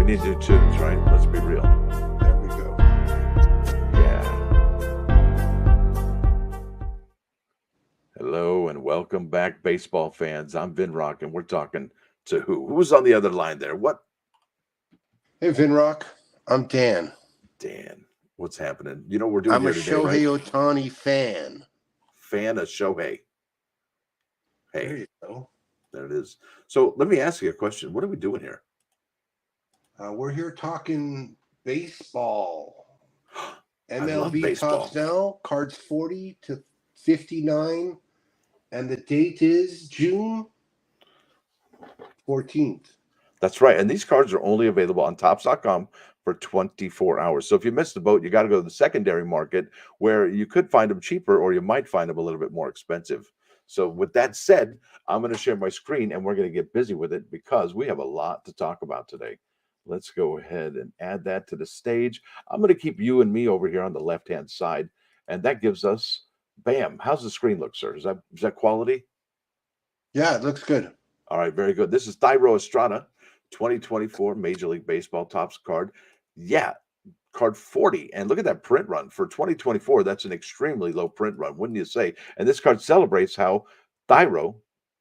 need to do tunes, right? Let's be real. There we go. Yeah. Hello and welcome back, baseball fans. I'm Vin Rock, and we're talking to who? Who's on the other line there? What? Hey, Vinrock. I'm Dan. Dan. What's happening? You know what we're doing I'm a here today, right? Shohei Ohtani fan. Fan of Shohei. There Hey, you go. there it is. So let me ask you a question. What are we doing here? We're here talking baseball. I love MLB baseball. tops now. Cards 40 to 59. And the date is June 14th. That's right. And these cards are only available on Topps.com for 24 hours. So if you missed the boat, you got to go to the secondary market where you could find them cheaper or you might find them a little bit more expensive. So with that said, I'm going to share my screen and we're going to get busy with it because we have a lot to talk about today. Let's go ahead and add that to the stage. I'm going to keep you and me over here on the left-hand side. And that gives us, bam, how's the screen look, sir? Is that quality? Yeah, it looks good. All right, very good. This is Thairo Estrada, 2024 Major League Baseball Topps card. Yeah, card 40. And look at that print run for 2024. That's an extremely low print run, wouldn't you say? And this card celebrates how Thairo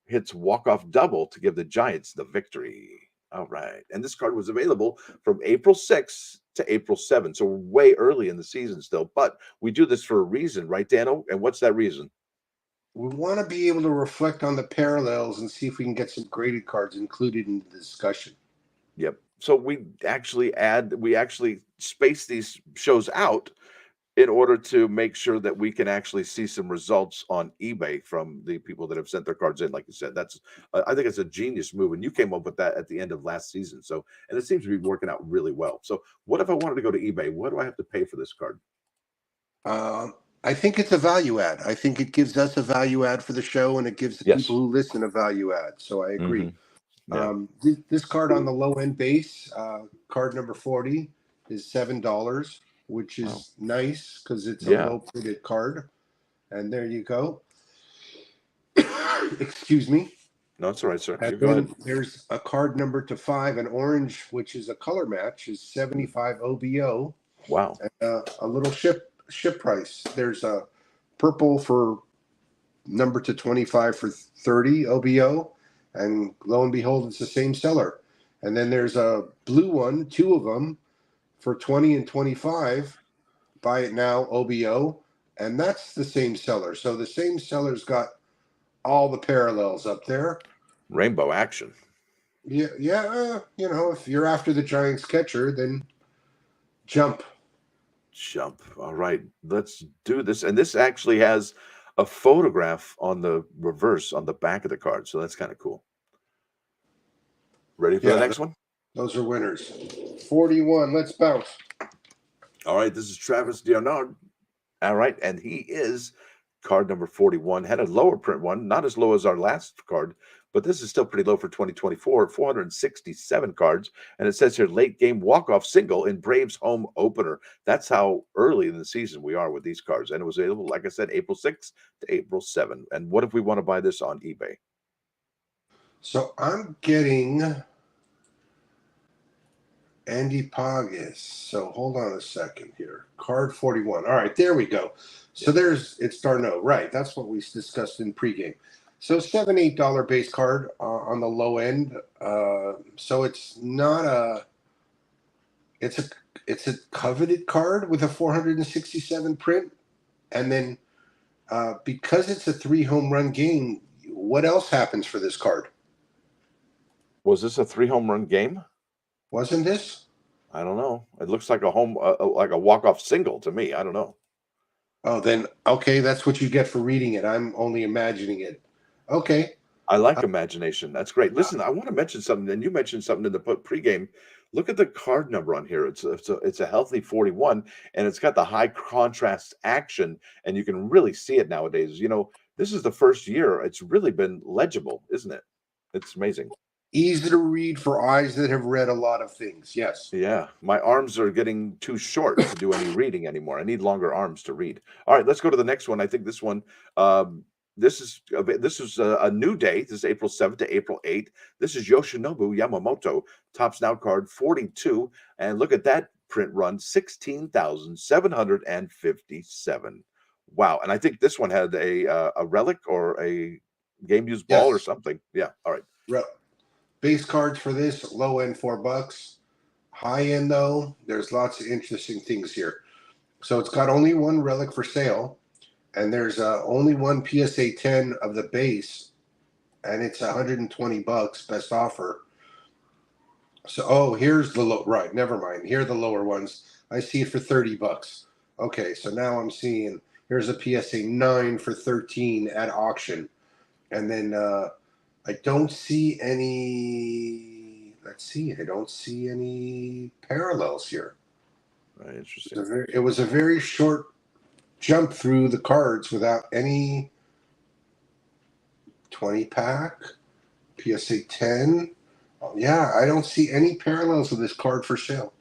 hits walk-off double to give the Giants the victory. All right. And this card was available from April 6th to April 7th. So we're way early in the season still. But we do this for a reason, right, Dano? And what's that reason? We want to be able to reflect on the parallels and see if we can get some graded cards included in the discussion. Yep. So we actually space these shows out in order to make sure that we can actually see some results on eBay from the people that have sent their cards in. Like you said, that's I think it's a genius move, and you came up with that at the end of last season. So, and it seems to be working out really well. So, what if I wanted to go to eBay? What do I have to pay for this card? I think it's a value add. I think it gives us a value add for the show, and it gives the Yes. people who listen a value add. So I agree. Yeah. This card on the low end base, card number 40, is $7, which is nice because it's a Yeah. low printed card. And there you go. Excuse me. No, it's all right, sir. You And go then ahead. there's a card number to 5, an orange, which is a color match, is 75 OBO. Wow. And, a little ship price. There's a purple for number to 25 for 30 OBO, and lo and behold, it's the same seller. And then there's a blue one, 2 of them for 20 and 25. Buy it now, OBO, and that's the same seller. So the same seller's got all the parallels up there. Rainbow action. Yeah. If you're after the Giants catcher, then jump. All right, let's do this. And this actually has a photograph on the reverse on the back of the card. So that's kind of cool. Ready for the next one? Those are winners. 41. Let's bounce. All right, this is Travis D'Arnaud. All right, and he is card number 41. Had a lower print one, not as low as our last card, but this is still pretty low for 2024. 467 cards, and it says here late game walk-off single in Braves home opener. That's how early in the season we are with these cards, and it was available, like I said, April 6th to April 7th. And what if we want to buy this on eBay? So I'm getting Andy Pagas. So hold on a second here. Card 41. All right, there we go. So it's D'Arnaud. Right, that's what we discussed in pregame. So $7, $8 base card on the low end. So it's not it's a coveted card with a 467 print. And then because it's a 3 home run game, what else happens for this card? Was this a 3 home run game? Wasn't this? I don't know. It looks like a walk-off single to me. I don't know. Oh, then, okay, that's what you get for reading it. I'm only imagining it. Okay. I like imagination. That's great. Listen, I want to mention something, and you mentioned something in the pregame. Look at the card number on here. It's a healthy 41, and it's got the high contrast action, and you can really see it nowadays. This is the first year it's really been legible, isn't it? It's amazing. Easy to read for eyes that have read a lot of things. Yes. Yeah, my arms are getting too short to do any reading anymore. I need longer arms to read. All right, let's go to the next one. I think this one, This is a new day. This is April 7th to April 8th. This is Yoshinobu Yamamoto, Tops Now card 42. And look at that print run, 16,757. Wow. And I think this one had a relic or a game used ball or Yes. something. Yeah. All right. Base cards for this, low end $4. High end though, there's lots of interesting things here. So it's got only one relic for sale, and there's only one PSA 10 of the base, and it's $120 best offer. So here's the low, right, never mind. Here are the lower ones. I see it for $30. Okay, so now I'm seeing here's a PSA 9 for 13 at auction. And then I don't see any, let's see, I don't see any parallels here. Very interesting. It was a very short jump through the cards without any 20 pack, PSA 10. Yeah, I don't see any parallels of this card for sale.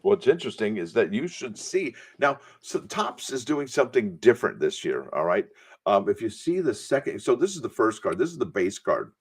What's interesting is that you should see now. So Topps is doing something different this year. All right. If you see the second, so this is the first card. This is the base card.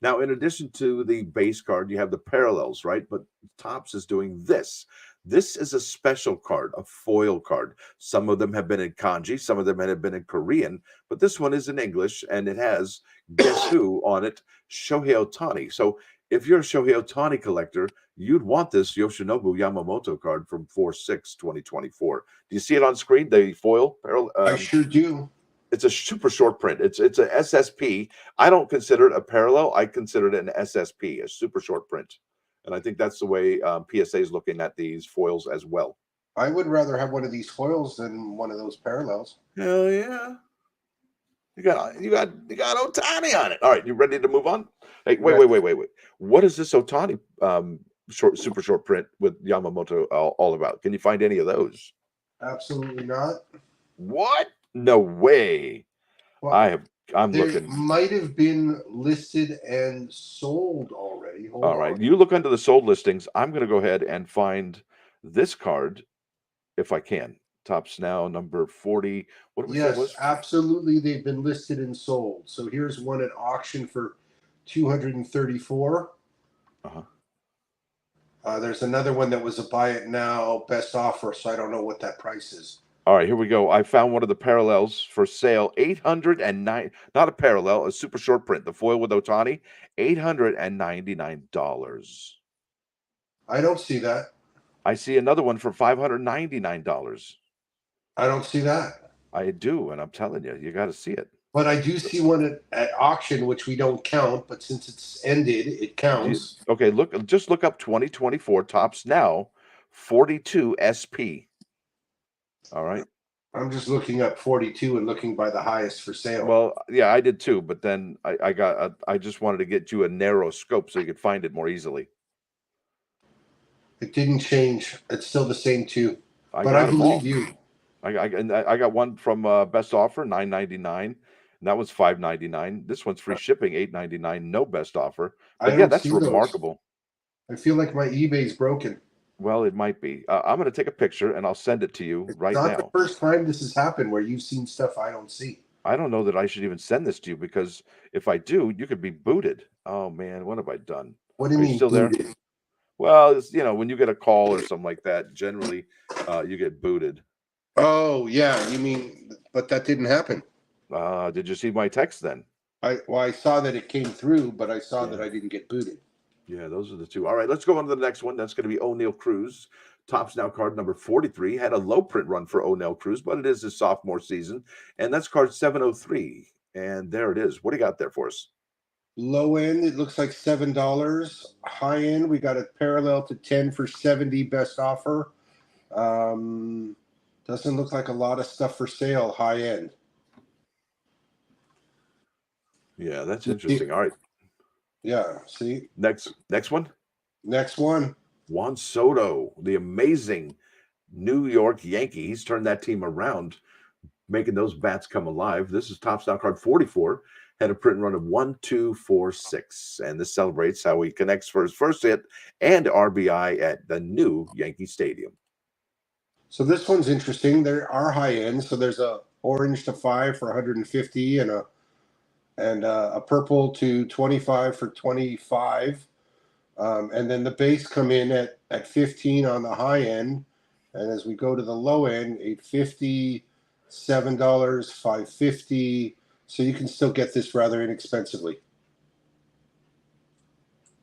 Now, in addition to the base card, you have the parallels, right? But Topps is doing this. This is a special card, a foil card. Some of them have been in kanji, some of them have been in Korean, but this one is in English, and it has guess who on it, Shohei Ohtani. So if you're a Shohei Ohtani collector, you'd want this Yoshinobu Yamamoto card from 4/6/2024. Do you see it on screen? The foil I sure do. It's a super short print. It's a SSP. I don't consider it a parallel. I consider it an SSP, a super short print. And I think that's the way PSA is looking at these foils as well. I would rather have one of these foils than one of those parallels. Hell yeah! You got Ohtani on it. All right, you ready to move on? Hey, wait. What is this Ohtani super short print with Yamamoto all about? Can you find any of those? Absolutely not. What? No way. Well, I'm there looking. might have been listed and sold already. Hold All on. right, you look under the sold listings. I'm going to go ahead and find this card if I can. Topps Now number 40. What did we say it was? Yes, absolutely. They've been listed and sold. So here's one at auction for 234. There's another one that was a buy it now best offer, so I don't know what that price is. All right, here we go. I found one of the parallels for sale. 809, not a parallel, a super short print. The foil with Ohtani, $899. I don't see that. I see another one for $599. I don't see that. I do, and I'm telling you, you got to see it. But I do see one at auction, which we don't count. But since it's ended, it counts. Okay, just look up 2024 Topps Now 42 SP. All right. I'm just looking up 42 and looking by the highest for sale. Well, yeah, I did too, but then I just wanted to get you a narrow scope so you could find it more easily. It didn't change. It's still the same too. But I believe you. I got one from best offer, $9.99. And that was $5.99. This one's free shipping, $8.99. No best offer. But yeah, that's remarkable. I feel like my eBay's broken. Well, it might be. I'm going to take a picture and I'll send it to you right now. It's not the first time this has happened where you've seen stuff I don't see. I don't know that I should even send this to you because if I do, you could be booted. Oh man, what have I done? What do you mean? Still there? Well, it's, when you get a call or something like that, generally you get booted. Oh yeah, you mean? But that didn't happen. Did you see my text then? I saw that it came through, but I saw that I didn't get booted. Yeah, those are the two. All right, let's go on to the next one. That's going to be O'Neal Cruz. Topps Now card number 43. Had a low print run for O'Neal Cruz, but it is his sophomore season. And that's card 703. And there it is. What do you got there for us? Low end, it looks like $7. High end, we got a parallel to 10 for 70 best offer. Doesn't look like a lot of stuff for sale high end. Yeah, that's interesting. All right. Yeah, see? Next one? Next one. Juan Soto, the amazing New York Yankee. He's turned that team around, making those bats come alive. This is Topps Now card 44. Had a print run of 1, 2, 4, 6. And this celebrates how he connects for his first hit and RBI at the new Yankee Stadium. So this one's interesting. There are high ends. So there's a orange to 5 for 150 and a and a purple to 25 for 25. And then the base come in at 15 on the high end. And as we go to the low end, $8.50, $7, $5.50. So you can still get this rather inexpensively.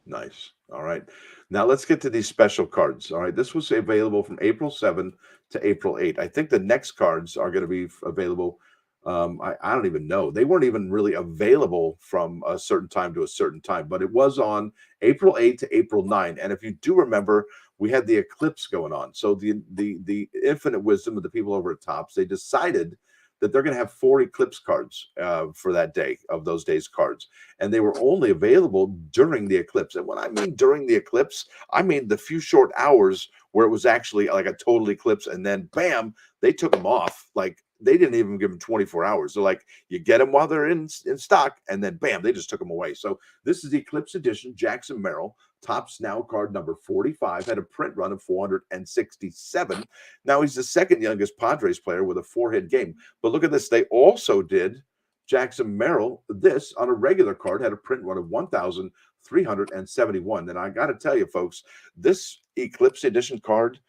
Nice. All right. Now let's get to these special cards. All right. This was available from April 7 to April 8. I think the next cards are going to be available. I don't even know. They weren't even really available from a certain time to a certain time, but it was on April 8 to April 9. And if you do remember, we had the eclipse going on. So the infinite wisdom of the people over at Tops, they decided that they're going to have 4 eclipse cards for that day of those days cards, and they were only available during the eclipse. And when I mean during the eclipse, I mean the few short hours where it was actually like a total eclipse, and then bam, they took them off. Like they didn't even give them 24 hours. They're like, you get them while they're in stock, and then bam, they just took them away. So this is the Eclipse Edition, Jackson Merrill. Topps Now card number 45, had a print run of 467. Now he's the second youngest Padres player with a 4-hit game. But look at this. They also did Jackson Merrill, this on a regular card, had a print run of 1,371. And I got to tell you, folks, this Eclipse Edition card,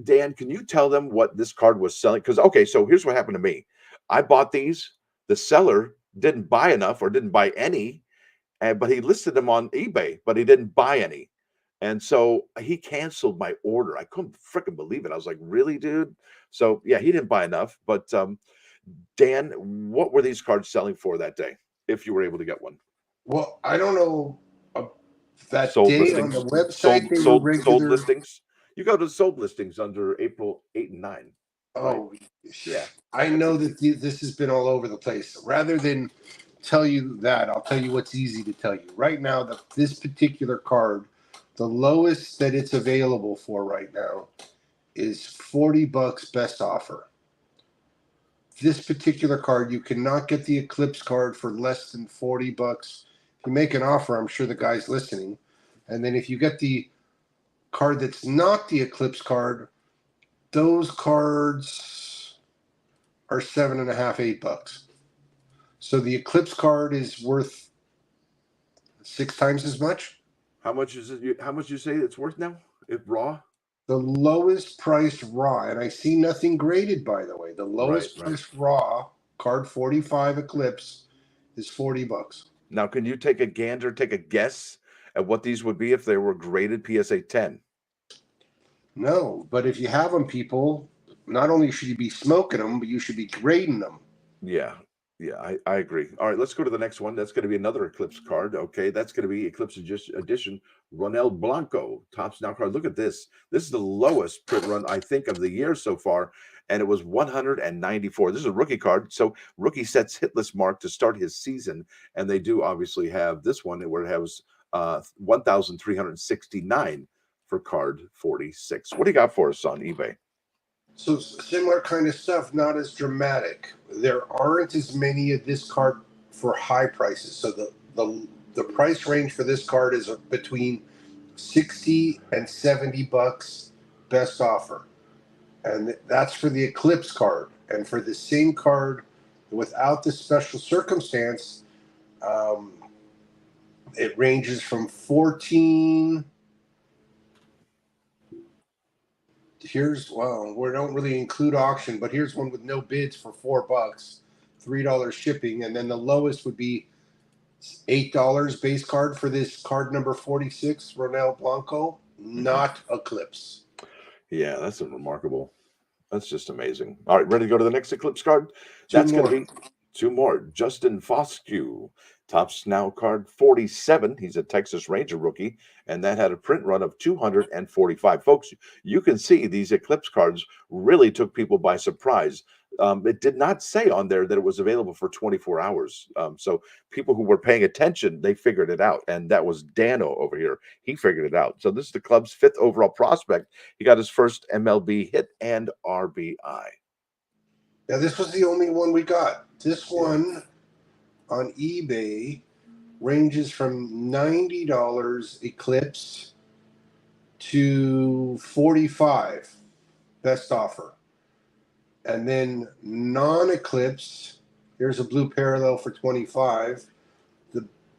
Dan, can you tell them what this card was selling? Because, okay, so here's what happened to me. I bought these. The seller didn't buy enough or didn't buy any, but he listed them on eBay, but he didn't buy any. And so he canceled my order. I couldn't freaking believe it. I was like, really, dude? So, yeah, he didn't buy enough. But Dan, what were these cards selling for that day, if you were able to get one? Well, I don't know. That Sold day on listings, the website, they were sold regular. listings. You go to sold listings under April 8 and 9, right? Oh, Yeah, I know that this has been all over the place. Rather than tell you that, I'll tell you what's easy to tell you. Right now, this particular card, the lowest that it's available for right now is $40 best offer. This particular card, you cannot get the Eclipse card for less than $40. If you make an offer, I'm sure the guy's listening. And then if you get the card that's not the Eclipse card, those cards are $7.50, $8. So the Eclipse card is worth 6 times as much. How much is it? How much you say it's worth now? If raw? The lowest priced raw, and I see nothing graded, by the way. The lowest Right. priced raw card 45 Eclipse is $40. Now, can you take a gander, take a guess at what these would be if they were graded PSA 10? No, but if you have them, people, not only should you be smoking them, but you should be grading them. Yeah. Yeah, I agree. All right, let's go to the next one. That's going to be another Eclipse card. Okay, that's going to be Eclipse Edition Ronel Blanco Topps Now card. Look at this. This is the lowest print run, I think, of the year so far, and it was 194. This is a rookie card, so rookie sets hitless mark to start his season, and they do obviously have this one where it has 1,369 for card 46. What do you got for us on eBay? So similar kind of stuff, not as dramatic. There aren't as many of this card for high prices. So the price range for this card is between 60 and $70 best offer. And that's for the Eclipse card. And for the same card without the special circumstance, um, it ranges from 14. Well, we don't really include auction, but here's one with no bids for $4, $3 shipping, and then the lowest would be $8 base card for this card number 46, Ronel Blanco, not Eclipse. Yeah, that's a remarkable. That's just amazing. All right, ready to go to the next Eclipse card? Two That's going more. to be 2 more. Justin Foscue, Topps Now card 47. He's a Texas Ranger rookie, and that had a print run of 245. Folks, you can see these Eclipse cards really took people by surprise. It did not say on there that it was available for 24 hours. So people who were paying attention, they figured it out. And that was Dano over here. He figured it out. So this is the club's 5th overall prospect. He got his first MLB hit and RBI. Now, this was the only one we got. This one on eBay ranges from $90 Eclipse to $45 best offer. And then non-Eclipse Here's a blue parallel for 25.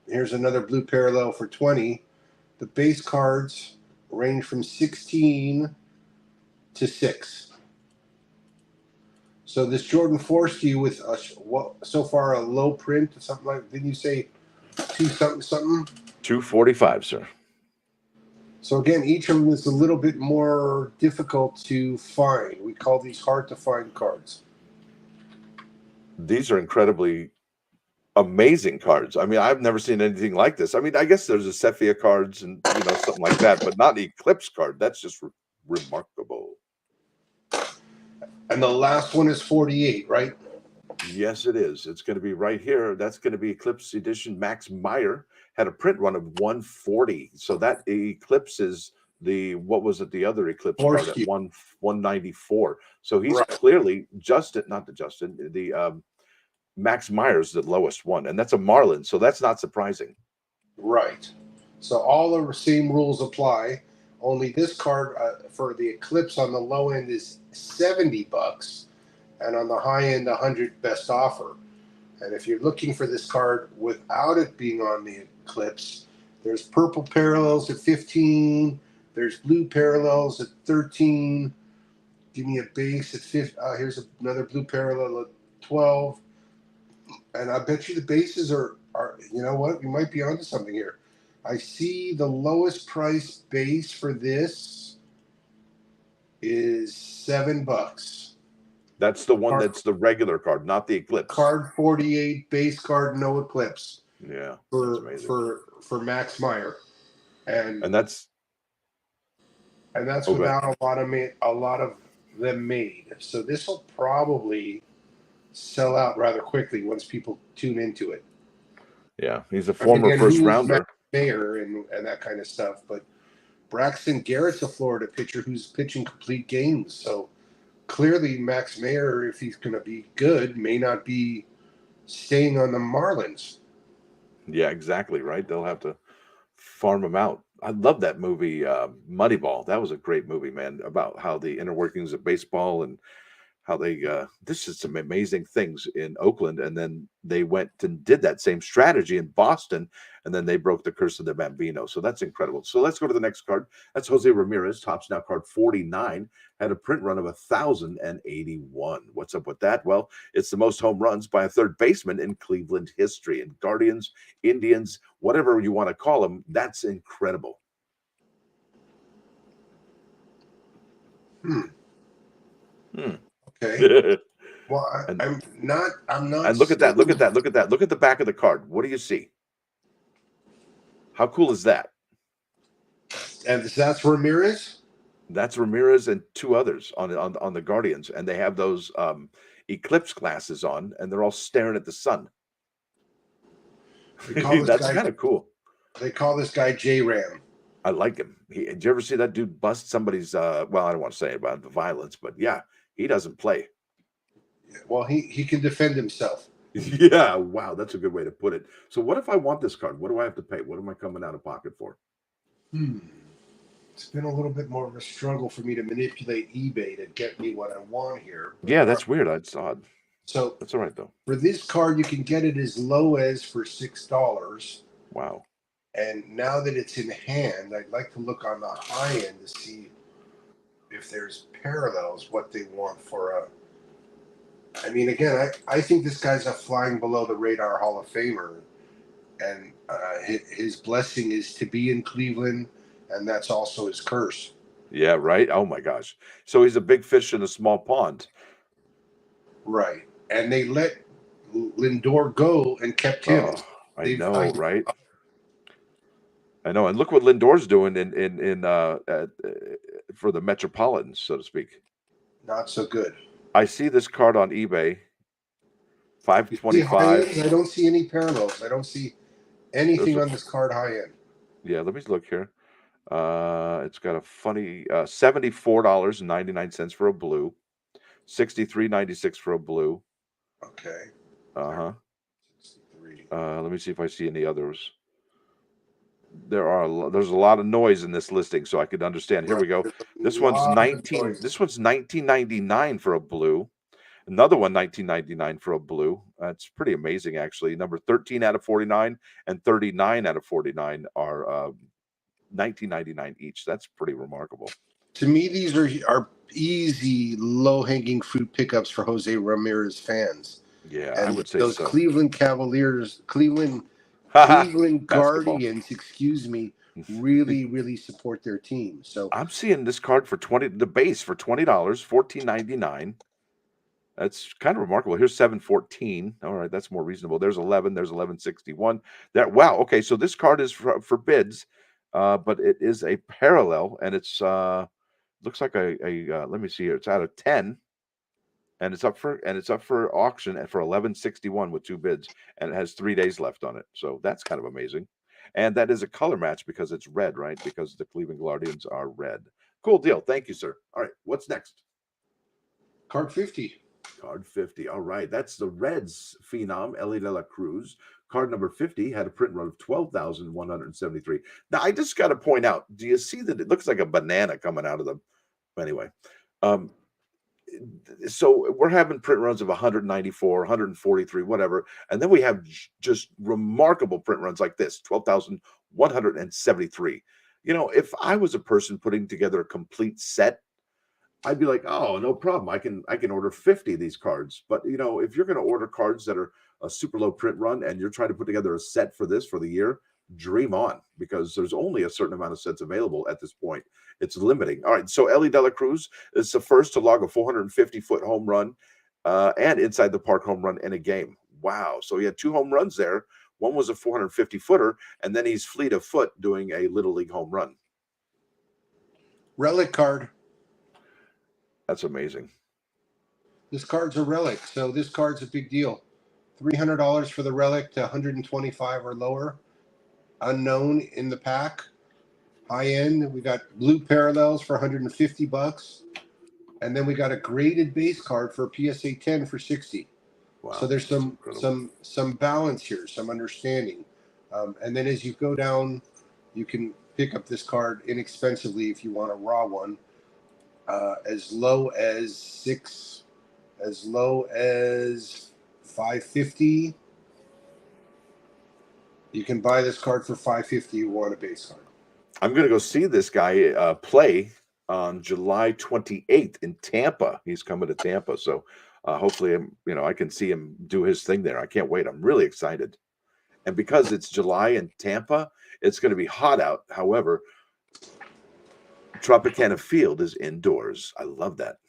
Here's another blue parallel for 20. The base cards range from 16 to 6. So this Jordan forced you with so far a low print, something like, didn't you say 2 something something? 245, sir. So again, each of them is a little bit more difficult to find. We call these hard to find cards. These are incredibly amazing cards. I mean, I've never seen anything like this. I mean, I guess there's a Sepia cards and something like that, but not the Eclipse card. That's just remarkable. And the last one is 48, right? Yes, it is. It's going to be right here. That's going to be Eclipse Edition. Max Meyer had a print run of 140. So that eclipses the other Eclipse card at 194. So he's clearly the Max Meyer's the lowest one, and that's a Marlin, so that's not surprising. Right. So all the same rules apply. Only this card for the Eclipse on the low end is $70, and on the high end, 100 best offer. And if you're looking for this card without it being on the Eclipse, there's purple parallels at 15. There's blue parallels at 13. Give me a base at 15. Here's another blue parallel at 12. And I bet you the bases are you know what? You might be onto something here. I see the lowest price base for this is $7. That's the one that's the regular card, not the Eclipse. Card 48, base card, no Eclipse. Yeah, for Max Meyer, and that's without a lot of them made. So this will probably sell out rather quickly once people tune into it. Yeah, he's a former first rounder. Mayer and that kind of stuff. But Braxton Garrett's a Florida pitcher who's pitching complete games. So clearly Max Meyer, if he's going to be good, may not be staying on the Marlins. Yeah, exactly, right? They'll have to farm him out. I love that movie, Moneyball. That was a great movie, man, about how the inner workings of baseball and how they this is some amazing things in Oakland, and then they went and did that same strategy in Boston, and then they broke the curse of the Bambino. So that's incredible. So let's go to the next card. That's Jose Ramirez, Topps Now card 49, had a print run of 1,081. What's up with that? Well, it's the most home runs by a third baseman in Cleveland history. And Guardians, Indians, whatever you want to call them, that's incredible. Okay. Well, I'm not. And look at that. Look at that. Look at that. Look at the back of the card. What do you see? How cool is that? And that's Ramirez? That's Ramirez and two others on the Guardians. And they have those eclipse glasses on, and they're all staring at the sun. That's kind of cool. They call this guy J-Ram. I like him. Did you ever see that dude bust somebody's well, I don't want to say about the violence, but yeah, he doesn't play. Well, he can defend himself. Yeah, wow, that's a good way to put it. So what if I want this card? What do I have to pay? What am I coming out of pocket for? It's been a little bit more of a struggle for me to manipulate eBay to get me what I want here. Yeah, that's weird. It's odd. So that's all right though. For this card, you can get it as low as for $6. Wow. And now that it's in hand, I'd like to look on the high end to see if there's parallels, what they want for a. I mean, again, I think this guy's a flying below the radar Hall of Famer. And his blessing is to be in Cleveland, and that's also his curse. Yeah, right? Oh, my gosh. So he's a big fish in a small pond. Right. And they let Lindor go and kept him. Oh, I know, right? I know, and look what Lindor's doing in for the Metropolitans, so to speak. Not so good. I see this card on eBay, $525. I don't see any parallels. I don't see anything on this card high end. Yeah, let me look here. It's got a funny $74.99 for a blue, $63.96 for a blue. Okay. Let me see if I see any others. There's a lot of noise in this listing, so I could understand. Here we go. This one's $19.99 for a blue. Another one, 1999 for a blue. That's pretty amazing, actually. Number 13 out of 49 and 39 out of 49 are 1999 each. That's pretty remarkable. To me, these are easy, low hanging fruit pickups for Jose Ramirez fans. Yeah, I And would say those so. Cleveland Basketball. Guardians, excuse me, really support their team. So I'm seeing this card for 20, the base for $20, 14.99. That's kind of remarkable. Here's 714. All right, that's more reasonable. There's 11. There's 1161. That wow. Okay, so this card is for bids, but it is a parallel, and it's looks like a let me see here. It's out of 10, and it's up for auction at for 1161 with two bids, and it has 3 days left on it. So that's kind of amazing. And that is a color match because it's red, right? Because the Cleveland Guardians are red. Cool deal. Thank you, sir. All right, what's next? card 50. Card 50. All right. That's the Reds phenom, Ellie De La Cruz. Card number 50 had a print run of 12,173. Now, I just got to point out, do you see that it looks like a banana coming out of them? Anyway, um, so we're having print runs of 194, 143, whatever. And then we have just remarkable print runs like this, 12,173. You know, if I was a person putting together a complete set, I'd be like, oh, no problem. I can order 50 of these cards. But you know, if you're going to order cards that are a super low print run and you're trying to put together a set for this for the year, dream on, because there's only a certain amount of sets available at this point. It's limiting. All right, so Ellie De La Cruz is the first to log a 450-foot home run and inside the park home run in a game. Wow! So he had two home runs there. One was a 450-footer, and then he's fleet of foot doing a little league home run. Relic card. That's amazing. This card's a relic, so this card's a big deal. $300 for the relic to 125 or lower. Unknown in the pack. High end. We got blue parallels for $150. And then we got a graded base card for a PSA 10 for 60. Wow. So there's some balance here, some understanding. And then as you go down, you can pick up this card inexpensively if you want a raw one. As low as $550. You can buy this card for $550. You want a base card. I'm going to go see this guy play on July 28th in Tampa. He's coming to Tampa, so hopefully, I can see him do his thing there. I can't wait. I'm really excited. And because it's July in Tampa, it's going to be hot out. However, Tropicana Field is indoors. I love that.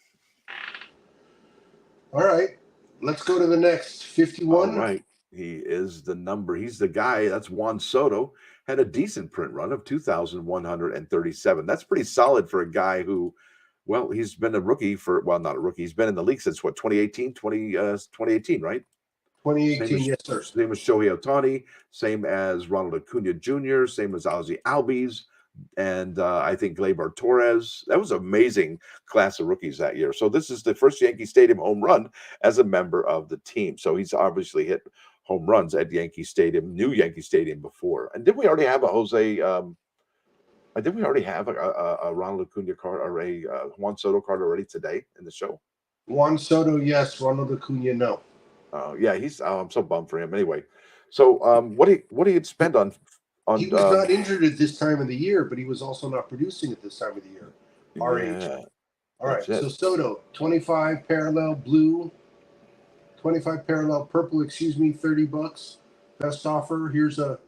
All right, let's go to the next 51. All right. He is the number. He's the guy. That's Juan Soto. Had a decent print run of 2,137. That's pretty solid for a guy who, well, he's been a rookie for, well, not a rookie. He's been in the league since what, 2018, 2018, right? 2018, yes, sir. Same as Shohei Ohtani, same as Ronald Acuna Jr., same as Ozzie Albies, and I think Gleyber Torres. That was an amazing class of rookies that year. So this is the first Yankee Stadium home run as a member of the team. So he's obviously hit home runs at Yankee Stadium, new Yankee Stadium before. And did we already have a Jose? Did we already have a Ronald Acuna card or a Juan Soto card already today in the show? Juan Soto, yes. Ronald Acuna, no. Yeah, I'm so bummed for him. Anyway, so what do you spend on? He was not injured at this time of the year, but he was also not producing at this time of the year. Our age. All right. So Soto, 25 parallel blue. 25 parallel purple, $30. Best offer. Here's a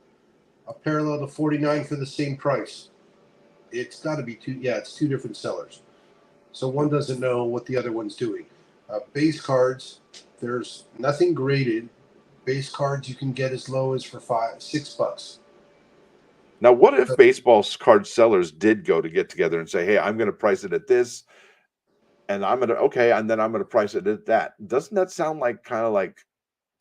parallel to 49 for the same price. It's got to be it's two different sellers. So one doesn't know what the other one's doing. Base cards, there's nothing graded. Base cards you can get as low as for $6. Now, what if baseball card sellers did go to get together and say, hey, I'm going to price it at this, and and then I'm going to price it at that. Doesn't that sound like kind of like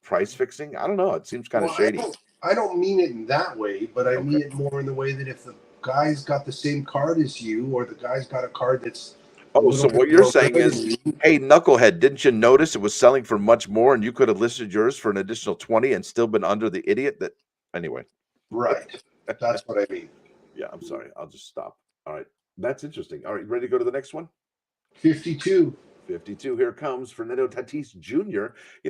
price fixing? I don't know. It seems kind of shady. I don't mean it in that way, but I mean it more in the way that if the guy's got the same card as you, or the guy's got a card that's so what you're saying is, hey, knucklehead, didn't you notice it was selling for much more, and you could have listed yours for an additional 20 and still been under the idiot that anyway. Right. That's what I mean. Yeah, I'm sorry. I'll just stop. All right. That's interesting. All right, ready to go to the next one? 52. 52. Here comes Fernando Tatis Jr.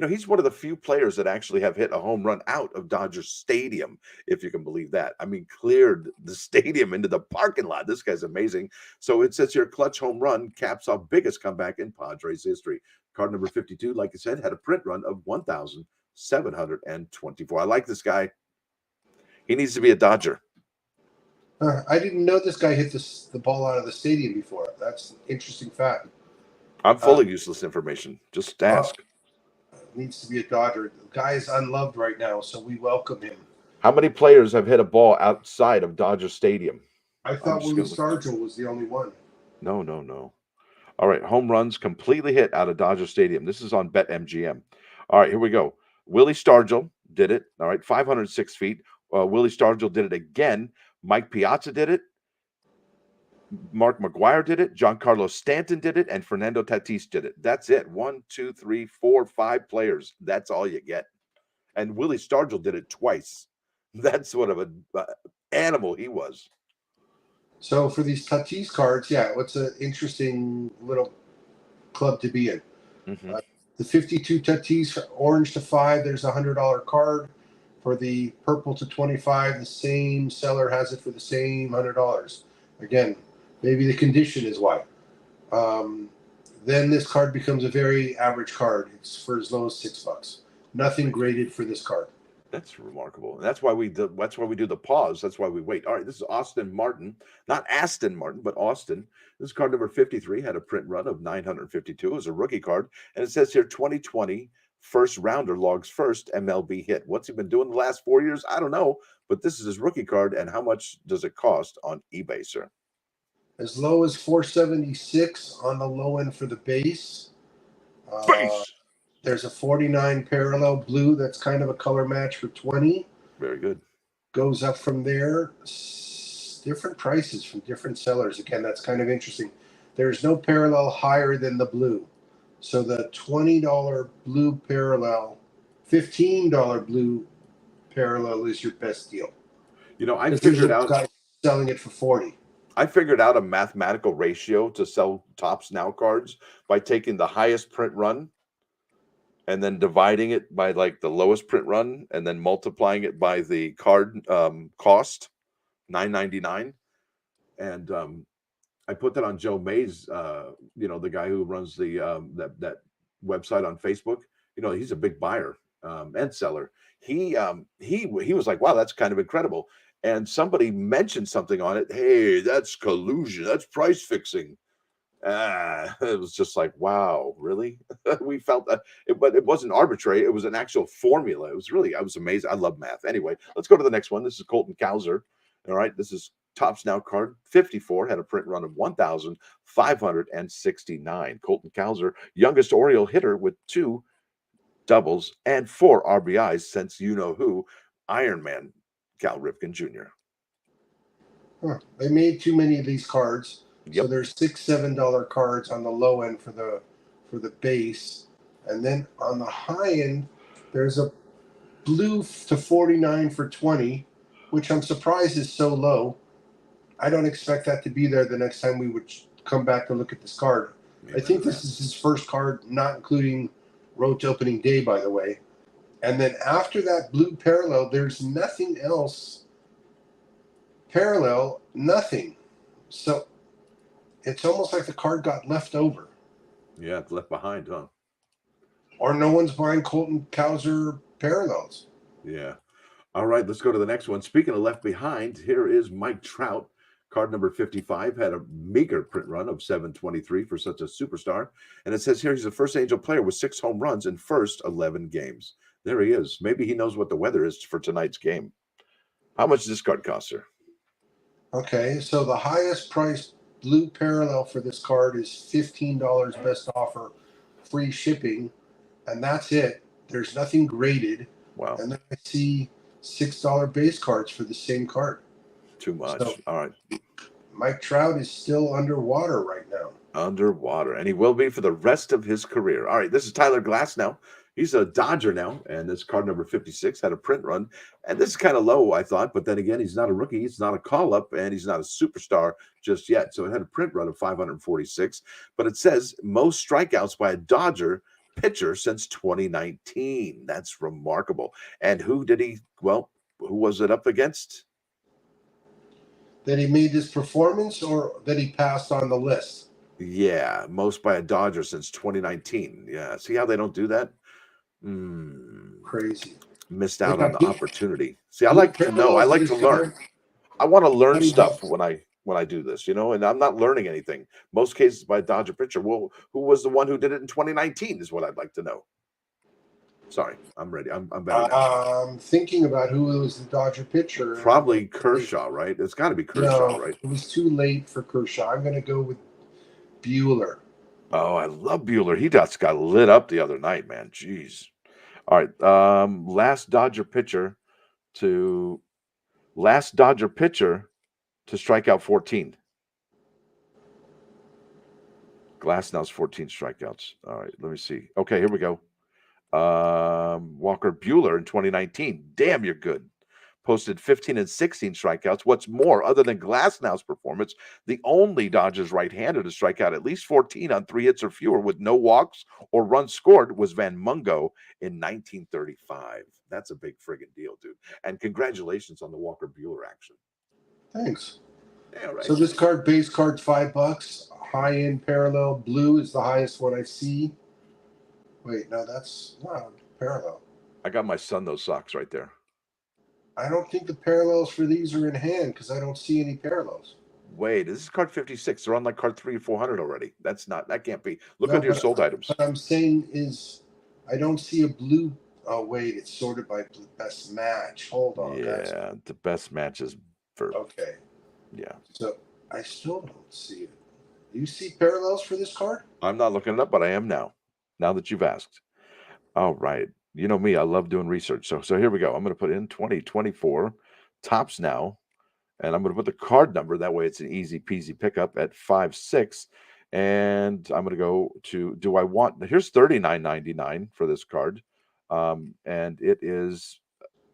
He's one of the few players that actually have hit a home run out of Dodger Stadium, if you can believe that. I mean, cleared the stadium into the parking lot. This guy's amazing. So it says here, clutch home run caps off biggest comeback in Padres history. Card number 52, like I said, had a print run of 1,724. I like this guy. He needs to be a Dodger. I didn't know this guy hit the ball out of the stadium before. That's an interesting fact. I'm full of useless information. Just ask. Needs to be a Dodger. The guy is unloved right now, so we welcome him. How many players have hit a ball outside of Dodger Stadium? I thought Willie Stargell was the only one. No. All right, home runs completely hit out of Dodger Stadium. This is on BetMGM. All right, here we go. Willie Stargell did it. All right, 506 feet. Willie Stargell did it again. Mike Piazza did it. Mark McGwire did it. Giancarlo Stanton did it. And Fernando Tatis did it. That's it. 1, 2, 3, 4, 5 players. That's all you get. And Willie Stargell did it twice. That's what of an animal he was. So for these Tatis cards, yeah, what's an interesting little club to be in. Mm-hmm. The 52 Tatis, orange to 5, there's a $100 card. For the purple to 25, the same seller has it for the same $100. Again, maybe the condition is why. Then this card becomes a very average card. It's for as low as $6. Nothing graded for this card. That's remarkable. And that's why we do the pause. That's why we wait. All right, this is Austin Martin, not Aston Martin, but Austin. This is card number 53, had a print run of 952. It was a rookie card. And it says here 2020 first rounder logs first MLB hit. What's he been doing the last 4 years? I don't know, but this is his rookie card. And how much does it cost on eBay, sir? As low as $476 on the low end for the base. There's a 49 parallel blue that's kind of a color match for 20. Very good. Goes up from there. Different prices from different sellers. Again, that's kind of interesting. There's no parallel higher than the blue. So the $20 blue parallel, $15 blue parallel is your best deal. I figured out guys selling it for 40. I figured out a mathematical ratio to sell Topps Now cards by taking the highest print run and then dividing it by like the lowest print run and then multiplying it by the card cost, $9.99. And I put that on Joe Mays, the guy who runs the that website on Facebook. He's a big buyer and seller. He was like, wow, that's kind of incredible. And somebody mentioned something on it. Hey, that's collusion. That's price fixing. It was just like, wow, really? We felt that, but it wasn't arbitrary. It was an actual formula. I was amazed. I love math. Anyway, let's go to the next one. This is Colton Cowser. All right, this is Topps Now card 54, had a print run of 1,569. Colton Cowser, youngest Oriole hitter with 2 doubles and 4 RBIs since who, Iron Man Cal Ripken Jr. They made too many of these cards. Yep. So there's $6-7 cards on the low end for the base, and then on the high end there's a blue to 49 for 20, which I'm surprised is so low. I don't expect that to be there the next time we would come back to look at this card. I think this is his first card, not including road to opening day, by the way. And then after that blue parallel, there's nothing else parallel, nothing. So it's almost like the card got left over. Yeah, it's left behind, huh? Or no one's buying Colton Cowser parallels. Yeah. All right, let's go to the next one. Speaking of left behind, here is Mike Trout. Card number 55 had a meager print run of 723 for such a superstar. And it says here he's the first Angel player with 6 home runs in first 11 games. There he is. Maybe he knows what the weather is for tonight's game. How much does this card cost, sir? Okay, so the highest price blue parallel for this card is $15 best offer, free shipping, and that's it. There's nothing graded. Wow. And then I see $6 base cards for the same card. Too much. So, all right. Mike Trout is still underwater right now. Underwater, and he will be for the rest of his career. All right, this is Tyler Glass now. He's a Dodger now, and this card number 56 had a print run. And this is kind of low, I thought, but then again, he's not a rookie, he's not a call up, and he's not a superstar just yet. So it had a print run of 546, but it says most strikeouts by a Dodger pitcher since 2019. That's remarkable. And who did he, well, who was it up against? That he made this performance or that he passed on the list? Yeah, most by a Dodger since 2019. Yeah, see how they don't do that? Crazy. Missed They out on got the blue- opportunity. See, I blue like to know. I parallels for like this to learn. guy. I want to learn How do you stuff have- when I do this, and I'm not learning anything. Most cases by Dodger pitcher. Well, who was the one who did it in 2019 is what I'd like to know. Sorry, I'm ready. I'm better now. I'm thinking about who was the Dodger pitcher. Probably Kershaw, right? It's got to be Kershaw, No, right? it was too late for Kershaw. I'm going to go with Bueller. Oh, I love Bueller. He just got lit up the other night, man. Jeez. All right. Last Dodger pitcher to strike out 14. Glasnow's 14 strikeouts. All right, let me see. Okay, here we go. Walker Bueller in 2019. Damn, you're good. Posted 15 and 16 strikeouts. What's more, other than Glasnow's performance, the only Dodgers right-hander to strike out at least 14 on 3 hits or fewer with no walks or runs scored was Van Mungo in 1935. That's a big friggin' deal, dude. And congratulations on the Walker Bueller action. Thanks. Yeah, right. So this card, base card, $5. High-end parallel blue is the highest one I see. Wait, no, that's not parallel. I got my son those socks right there. I don't think the parallels for these are in hand because I don't see any parallels. Wait, this is card 56. They're on like card 3 or 400 already. That can't be. Look No, under your but- sold items. What I'm saying is I don't see a blue. Oh, wait, it's sorted by best match. Hold on, guys. Yeah, the best matches for. Okay. Yeah. So I still don't see it. Do you see parallels for this card? I'm not looking it up, but I am now that you've asked. All right. You know me, I love doing research. So here we go. I'm going to put in 2024 tops now, and I'm going to put the card number. That way it's an easy peasy pickup at 5.6. And I'm going to go to, here's $39.99 for this card. And it is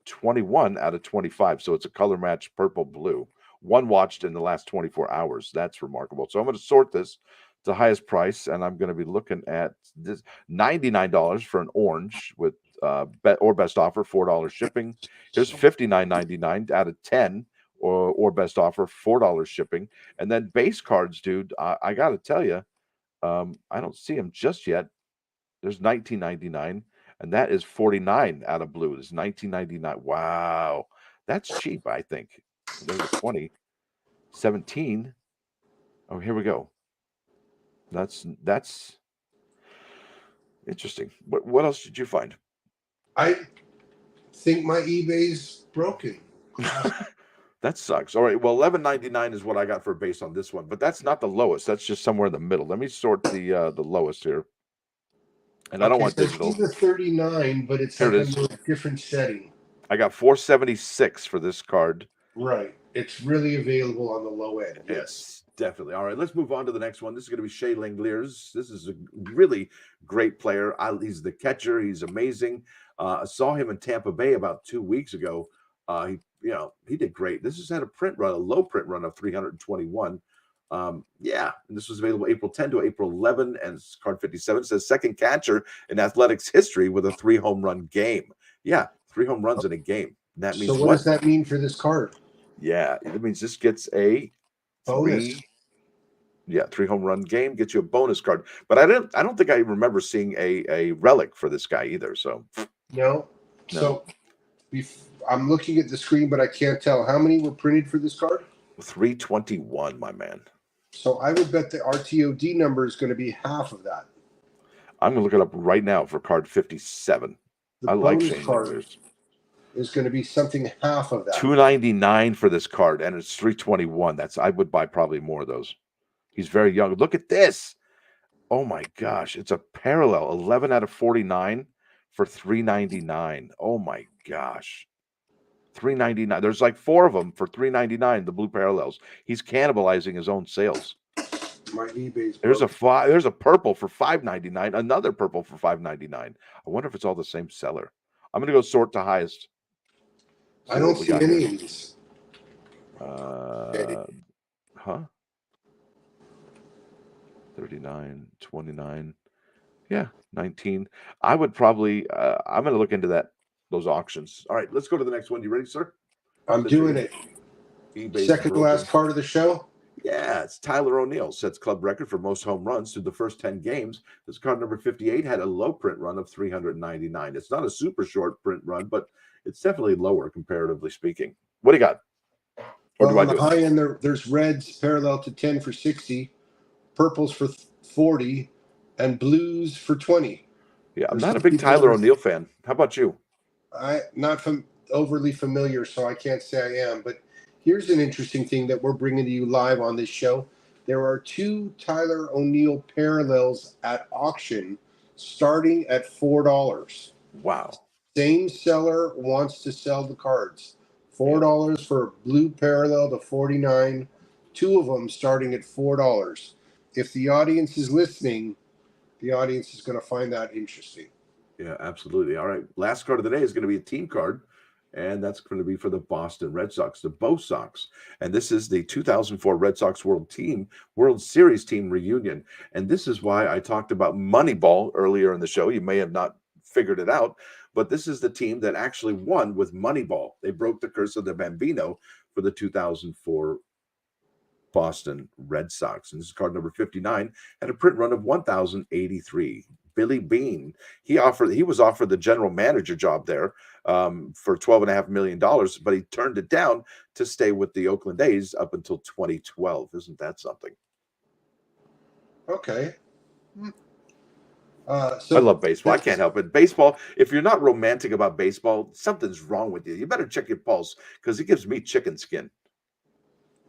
21 out of 25. So it's a color match purple blue. One watched in the last 24 hours. That's remarkable. So I'm going to sort this to highest price, and I'm going to be looking at this $99 for an orange with best offer, $4 shipping. Here's $59.99 out of 10 or best offer, $4 shipping. And then base cards, dude, I got to tell you, I don't see them just yet. There's $19.99, and that is 49 out of blue. It's $19.99. Wow, that's cheap, I think. There's a 20, 17. Oh, here we go. That's interesting. What else did you find? I think my eBay's broken. That sucks. All right. Well, $11.99 is what I got for base on this one, but that's not the lowest. That's just somewhere in the middle. Let me sort the lowest here. And I don't want digital. It's either 39, but it's Here like it is. a different setting. I got 476 for this card. Right. It's really available on the low end. Yes. Definitely. All right, let's move on to the next one. This is going to be Shea Langeliers. This is a really great player. He's the catcher. He's amazing. I saw him in Tampa Bay about 2 weeks ago. He did great. This has had a low print run of 321. And this was available April 10 to April 11, and it's card 57. It says second catcher in athletics history with a 3 home run game. Yeah, 3 home runs in a game. That means so what does that mean for this card? Yeah, it means this gets a bonus. 3 home run game gets you a bonus card. But I don't think I remember seeing a relic for this guy either. So no. So I'm looking at the screen, but I can't tell how many were printed for this card. 321, my man. So I would bet the RTOD number is going to be half of that. I'm going to look it up right now for card 57. The I like bonus Shane card Langeliers. is going to be something half of that. $299 for this card, and it's 321. I would buy probably more of those. He's very young. Look at this. Oh my gosh, it's a parallel. 11 out of 49 for $399. Oh my gosh. $399. There's like 4 of them for $399, the blue parallels. He's cannibalizing his own sales. My eBay's There's a broke. there's a purple for $5.99, another purple for $5.99. I wonder if it's all the same seller. I'm gonna go sort to highest. I See don't what we see got any here. of these. Uh, huh? 39, 29. Yeah, 19. I would probably I'm gonna look into those auctions. All right, let's go to the next one. You ready, sir? I'm Since doing your it. eBay's Second to last broken. card of the show. Yeah, it's Tyler O'Neill sets club record for most home runs through the first 10 games. This card number 58 had a low print run of 399. It's not a super short print run, but it's definitely lower comparatively speaking. What do you got? Or Well, do I on the do it? high end, there's reds parallel to 10 for 60, purples for 40, and blues for 20. Yeah, I'm There's not a some big people that Tyler are O'Neill fan. How about you? not overly familiar, so I can't say I am. But here's an interesting thing that we're bringing to you live on this show. There are 2 Tyler O'Neill parallels at auction, starting at $4. Wow. Same seller wants to sell the cards. Yeah. $4 for blue parallel to 49. 2 of them starting at $4. If the audience is listening, the audience is going to find that interesting. Yeah, absolutely. All right. Last card of the day is going to be a team card, and that's going to be for the Boston Red Sox, the Bo Sox. And this is the 2004 Red Sox World Series team reunion. And this is why I talked about Moneyball earlier in the show. You may have not figured it out, but this is the team that actually won with Moneyball. They broke the curse of the Bambino for the 2004 Boston Red Sox. And this is card number 59, had a print run of 1,083. Billy Bean, he was offered the general manager job there for $12.5 million, but he turned it down to stay with the Oakland A's up until 2012. Isn't that something? Okay. I So love baseball. I can't help it. Baseball, if you're not romantic about baseball, something's wrong with you. You better check your pulse because it gives me chicken skin.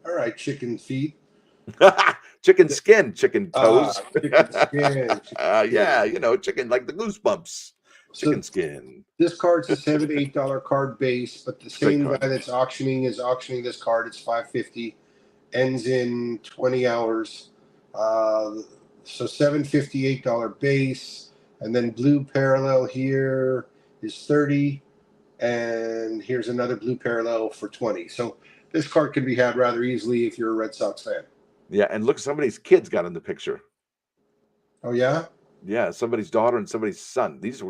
all right, chicken feet. Chicken skin, chicken toes. Chicken skin. Yeah, chicken like the goosebumps. Chicken So skin. this card's a $7 $8 card base, but the Great same card. guy that's auctioning is auctioning this card. It's $550, ends in 20 hours. So $750 $8 base, and then blue parallel here is 30, and here's another blue parallel for 20. So this card can be had rather easily if you're a Red Sox fan. Yeah, and look, somebody's kids got in the picture. Oh yeah. Yeah, somebody's daughter and somebody's son. These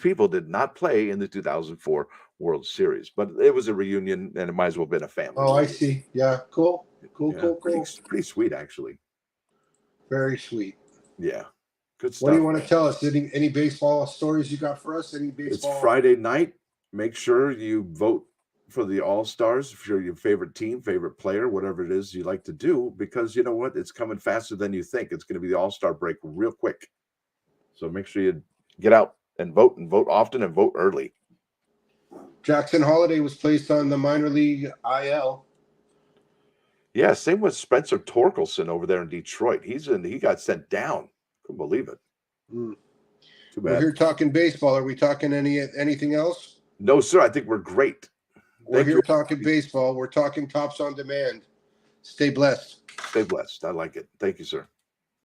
people did not play in the 2004 World Series, but it was a reunion, and it might as well have been a family. Oh, I see. Yeah, cool. Yeah, Cool. pretty sweet, actually. Very sweet. Yeah, good stuff. What do you want to tell us? Any baseball stories you got for us? Any baseball? It's Friday night. Make sure you vote for the All-Stars if you're your favorite team, favorite player, whatever it is you like to do, because you know what? It's coming faster than you think. It's going to be the All-Star break real quick. So make sure you get out and vote often and vote early. Jackson Holiday was placed on the minor league IL. Yeah, same with Spencer Torkelson over there in Detroit. He got sent down. Couldn't believe it. Too bad. We're here talking baseball. Are we talking anything else? No, sir. I think we're great. We're here talking baseball. We're talking Tops on Demand. Stay blessed. Stay blessed. I like it. Thank you, sir.